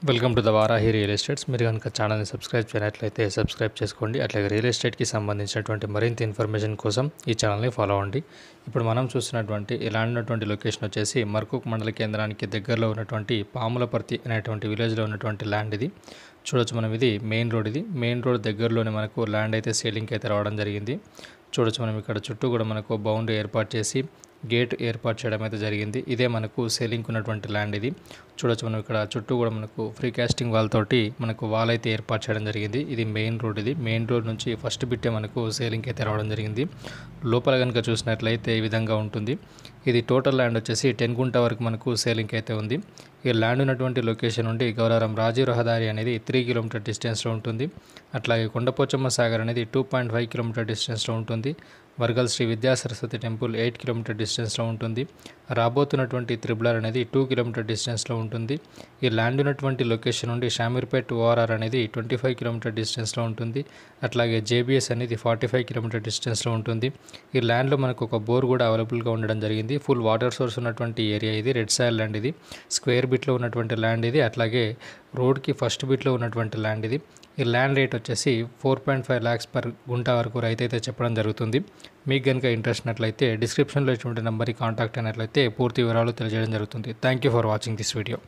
Welcome to the Varahi real estates. మీరు కనుక ఛానల్ని సబ్స్క్రైబ్ చేయనట్లయితే సబ్స్క్రైబ్ చేసుకోండి. అట్లాగే రియల్ ఎస్టేట్కి సంబంధించినటువంటి మరింత ఇన్ఫర్మేషన్ కోసం ఈ ఛానల్ని ఫాలో అవ్వండి. ఇప్పుడు మనం చూస్తున్నటువంటి ఇలాంటి ఉన్నటువంటి లొకేషన్ వచ్చేసి మర్కూక్ మండల కేంద్రానికి దగ్గరలో ఉన్నటువంటి పాములపర్తి అనేటువంటి విలేజ్లో ఉన్నటువంటి ల్యాండ్ ఇది. చూడొచ్చు మనం, ఇది మెయిన్ రోడ్. ఇది మెయిన్ రోడ్ దగ్గరలోనే మనకు ల్యాండ్ అయితే సేలింగ్కి అయితే రావడం జరిగింది. చూడొచ్చు మనం, ఇక్కడ చుట్టూ కూడా మనకు బౌండరీ ఏర్పాటు చేసి గేట్ ఏర్పాటు చేయడం అయితే జరిగింది. ఇదే మనకు సేలింగ్ ఉన్నటువంటి ల్యాండ్ ఇది. చూడొచ్చు మనం, ఇక్కడ చుట్టూ కూడా మనకు ఫ్రీ కాస్టింగ్ వాల్ తోటి మనకు వాల్ అయితే ఏర్పాటు చేయడం జరిగింది. ఇది మెయిన్ రోడ్. ఇది మెయిన్ రోడ్ నుంచి ఫస్ట్ బిట్టే మనకు సేలింగ్ అయితే రావడం జరిగింది. లోపల కనుక చూసినట్లయితే ఈ విధంగా ఉంటుంది. ఇది టోటల్ ల్యాండ్ వచ్చేసి 10 గుంట వరకు మనకు సేలింగ్ అయితే ఉంది. ఈ ల్యాండ్ ఉన్నటువంటి లొకేషన్ నుండి గౌరవరం రాజీవ్ రహదారి అనేది 3 కిలోమీటర్ డిస్టెన్స్లో ఉంటుంది. అట్లాగే కొండపోచమ్మ సాగర్ అనేది 2.5 కిలోమీటర్ డిస్టెన్స్లో ఉంటుంది. వర్గల్ శ్రీ విద్యా సరస్వతి టెంపుల్ 8 కిలోమీటర్ డిస్టెన్స్లో ఉంటుంది. రాబోతున్నటువంటి త్రిబులర్ అనేది 2 కిలోమీటర్ డిస్టెన్స్లో ఉంటుంది. ఈ ల్యాండ్ ఉన్నటువంటి లొకేషన్ నుండి షామీర్పేట్ ఓఆర్ఆర్ అనేది 25 కిలోమీటర్ డిస్టెన్స్లో ఉంటుంది. అట్లాగే జేబీఎస్ అనేది 45 కిలోమీటర్ డిస్టెన్స్లో ఉంటుంది. ఈ ల్యాండ్లో మనకు ఒక బోర్ కూడా అవైలబుల్గా ఉండడం జరిగింది. ఫుల్ వాటర్ సోర్స్ ఉన్నటువంటి ఏరియా ఇది. రెడ్ సాయిల్ ల్యాండ్ ఇది. స్క్వేర్ బిట్లో ఉన్నటువంటి ల్యాండ్ ఇది. అట్లాగే రోడ్కి ఫస్ట్ బిట్లో ఉన్నటువంటి ల్యాండ్ ఇది. ఈ ల్యాండ్ రేట్ వచ్చేసి 4.5 lakhs పర్ గుంట వరకు రైతు అయితే చెప్పడం జరుగుతుంది. మీకు కనుక ఇంట్రెస్ట్ ఉన్నట్లయితే డిస్క్రిప్షన్లో ఇటువంటి నెంబర్కి కాంటాక్ట్ అయినట్లయితే పూర్తి వివరాలు తెలియజేయడం జరుగుతుంది. Thank you for watching this video.